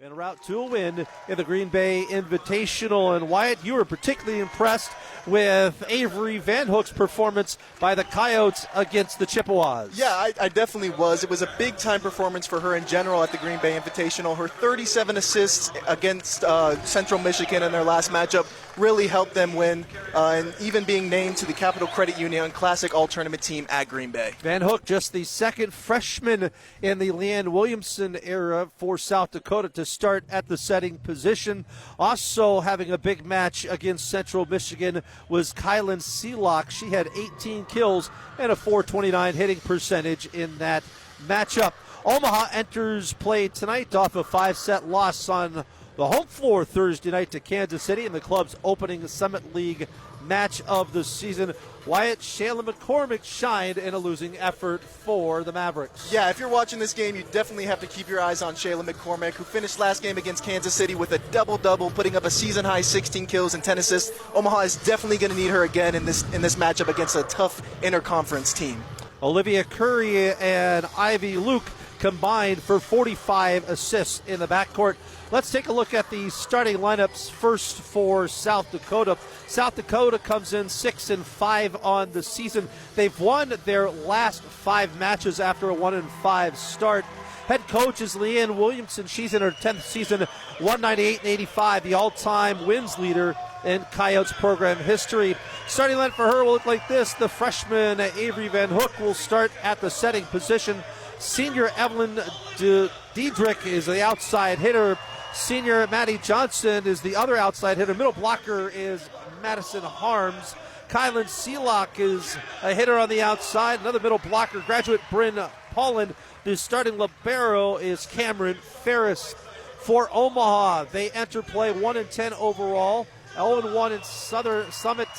En route to a win in the Green Bay Invitational. And Wyatt, you were particularly impressed with Avery Van Hook's performance by the Coyotes against the Chippewas. Yeah, I definitely was. It was a big-time performance for her in general at the Green Bay Invitational. Her 37 assists against Central Michigan in their last matchup really helped them win, and even being named to the Capital Credit Union Classic All-Tournament team at Green Bay. Van Hook, just the second freshman in the Leanne Williamson era for South Dakota to start at the setting position. Also having a big match against Central Michigan was Kylan Seelock. She had 18 kills and a .429 hitting percentage in that matchup. Omaha enters play tonight off a 5-set loss on the home floor Thursday night to Kansas City in the club's opening Summit League match of the season. Wyatt, Shayla McCormick shined in a losing effort for the Mavericks. Yeah, if you're watching this game, you definitely have to keep your eyes on Shayla McCormick, who finished last game against Kansas City with a double-double, putting up a season-high 16 kills and 10 assists. Omaha is definitely going to need her again in this matchup against a tough interconference team. Olivia Curry and Ivy Luke combined for 45 assists in the backcourt. Let's take a look at the starting lineups first for South Dakota. South Dakota comes in 6-5 on the season. They've won their last 5 matches after a 1-5 start. Head coach is Leanne Williamson. She's in her 10th season, 198-85, the all-time wins leader in Coyotes program history. Starting line for her will look like this. The freshman Avery Van Hook will start at the setting position. Senior Evelyn Diedrich is the outside hitter. Senior Maddie Johnson is the other outside hitter. Middle blocker is Madison Harms. Kylan Seelock is a hitter on the outside. Another middle blocker, graduate Bryn Polland. The starting libero is Cameron Ferris. For Omaha, they enter play 1-10 overall, 0-1 in Southern Summit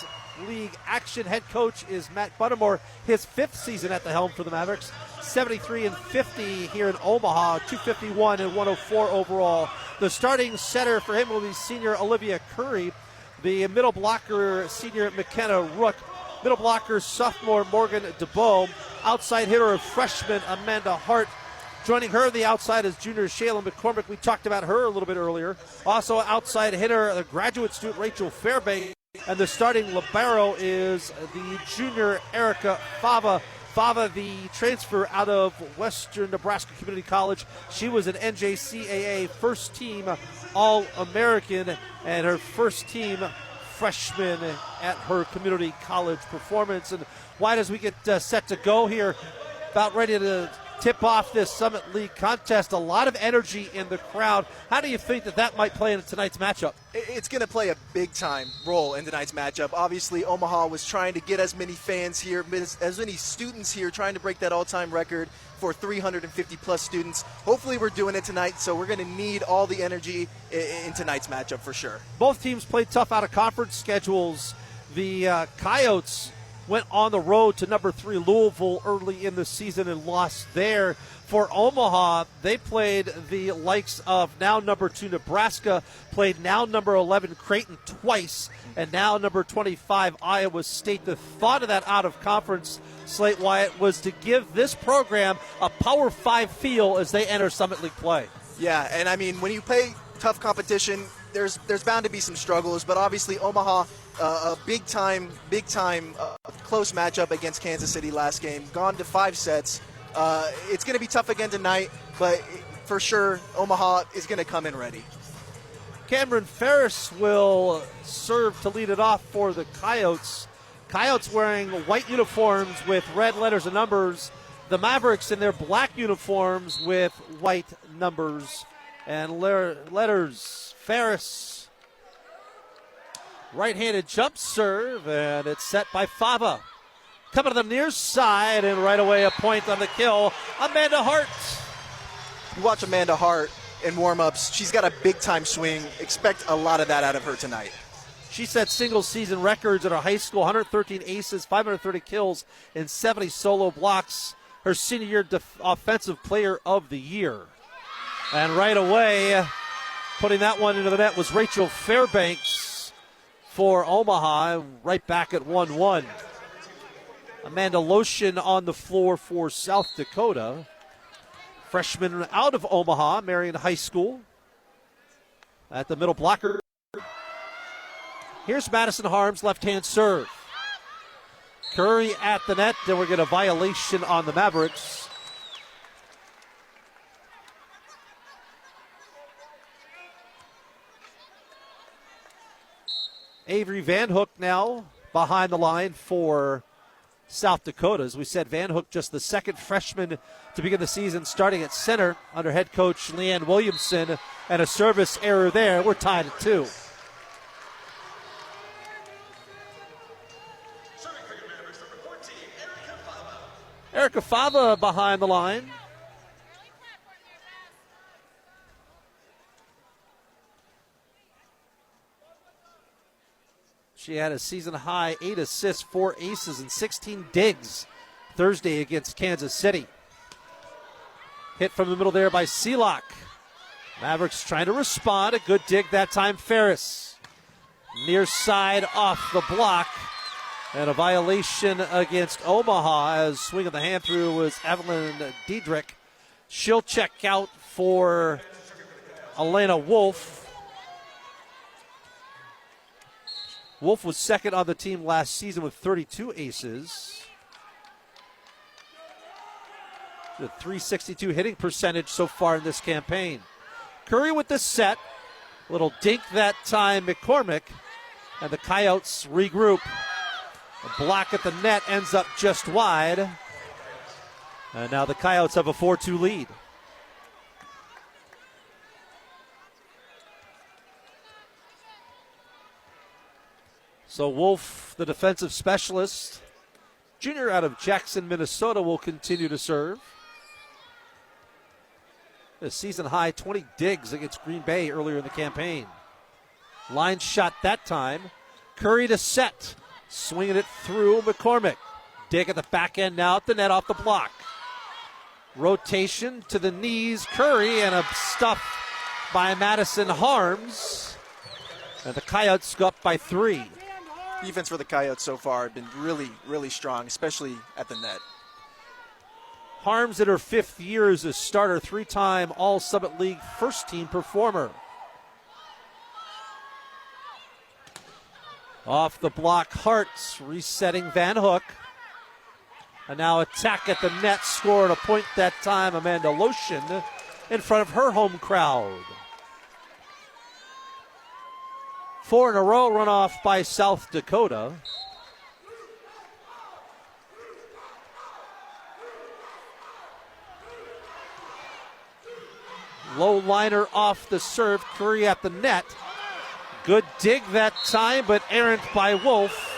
League action. Head coach is Matt Buttermore, his 5th season at the helm for the Mavericks. 73-50 here in Omaha, 251 and 104 overall. The starting setter for him will be senior Olivia Curry. The middle blocker, senior McKenna Rook. Middle blocker, sophomore Morgan DeBoe. Outside hitter, freshman Amanda Hart. Joining her on the outside is junior Shayla McCormick. We talked about her a little bit earlier. Also outside hitter, the graduate student Rachel Fairbanks. And the starting libero is the junior Erica Fava. Fava, the transfer out of Western Nebraska Community College. She was an NJCAA first team All-American and her first team freshman at her community college performance. And why does we get set to go here? About ready to tip off this Summit League contest. A lot of energy in the crowd. How do you think that might play in tonight's matchup? It's going to play a big-time role in tonight's matchup. Obviously, Omaha was trying to get as many fans here, as many students here, trying to break that all-time record for 350-plus students. Hopefully, we're doing it tonight, so we're going to need all the energy in tonight's matchup for sure. Both teams played tough out-of-conference schedules. The Coyotes went on the road to number 3 Louisville early in the season and lost there. For Omaha, they played the likes of now number 2 Nebraska, played now number 11 Creighton twice, and now number 25 Iowa State. The thought of that out-of-conference slate, Wyatt, was to give this program a Power 5 feel as they enter Summit League play. Yeah, and I mean, when you play tough competition, there's bound to be some struggles, but obviously Omaha, a big-time close matchup against Kansas City last game, gone to 5 sets. It's going to be tough again tonight, but for sure Omaha is going to come in ready. Cameron Ferris will serve to lead it off for the Coyotes. Coyotes wearing white uniforms with red letters and numbers. The Mavericks in their black uniforms with white numbers and letters. Ferris, right-handed jump serve, and it's set by Fava. Coming to the near side, and right away a point on the kill, Amanda Hart. You watch Amanda Hart in warm-ups. She's got a big-time swing. Expect a lot of that out of her tonight. She set single-season records at her high school, 113 aces, 530 kills, and 70 solo blocks. Her senior year offensive player of the year. And right away, putting that one into the net was Rachel Fairbanks for Omaha, right back at 1-1. Amanda Lotion on the floor for South Dakota. Freshman out of Omaha, Marion High School. at the middle blocker. Here's Madison Harms, left-hand serve. Curry at the net, and we're going to violation on the Mavericks. Avery Vanhook now behind the line for South Dakota. As we said, Vanhook just the second freshman to begin the season, starting at center under head coach Leanne Williamson, and a service error there. We're tied at 2. Erica Fava behind the line. She had a season-high 8 assists, 4 aces, and 16 digs Thursday against Kansas City. Hit from the middle there by Seelock. Mavericks trying to respond. A good dig that time, Ferris. Near side off the block. And a violation against Omaha as swing of the hand through was Evelyn Diedrich. She'll check out for Elena Wolf. Wolf was second on the team last season with 32 aces. The .362 hitting percentage so far in this campaign. Curry with the set. Little dink that time, McCormick. And the Coyotes regroup. A block at the net ends up just wide. And now the Coyotes have a 4-2 lead. So Wolf, the defensive specialist, junior out of Jackson, Minnesota, will continue to serve. A season-high 20 digs against Green Bay earlier in the campaign. Line shot that time. Curry to set. Swinging it through McCormick. Dig at the back end now at the net off the block. Rotation to the knees. Curry and a stuff by Madison Harms. And the Coyotes go up by 3. Defense for the Coyotes so far have been really, really strong, especially at the net. Harms in her 5th year as a starter, 3-time All-Summit League first-team performer. Off the block, Hartz resetting Van Hook. And now attack at the net, scoring a point that time, Amanda Lotion in front of her home crowd. 4 in a row run off by South Dakota. Low liner off the serve, Curry at the net. Good dig that time, but errant by Wolf.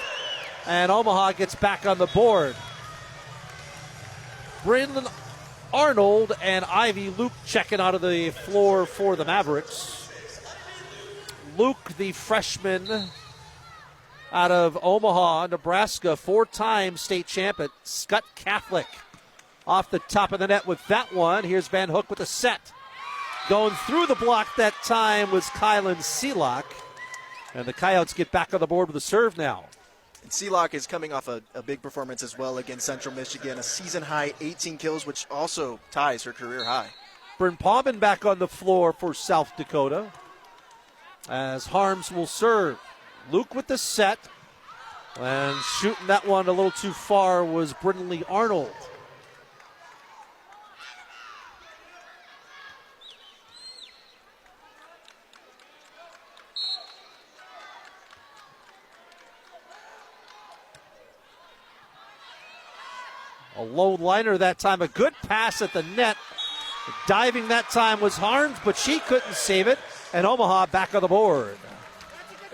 And Omaha gets back on the board. Brandon Arnold and Ivy Luke checking out of the floor for the Mavericks. Luke, the freshman out of Omaha, Nebraska, 4-time state champ at Scott Catholic. Off the top of the net with that one. Here's Van Hook with a set. Going through the block that time was Kylan Seelock. And the Coyotes get back on the board with a serve now. And Seelock is coming off a big performance as well against Central Michigan. A season-high 18 kills, which also ties her career high. Bryn Palmen back on the floor for South Dakota. As Harms will serve. Luke with the set. And shooting that one a little too far was Brindley Arnold. A low liner that time. A good pass at the net. Diving that time was Harms, but she couldn't save it. And Omaha back on the board.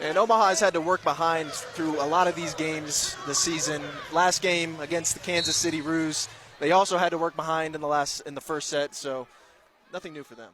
And Omaha has had to work behind through a lot of these games this season. Last game against the Kansas City Roos, they also had to work behind in the first set, so nothing new for them.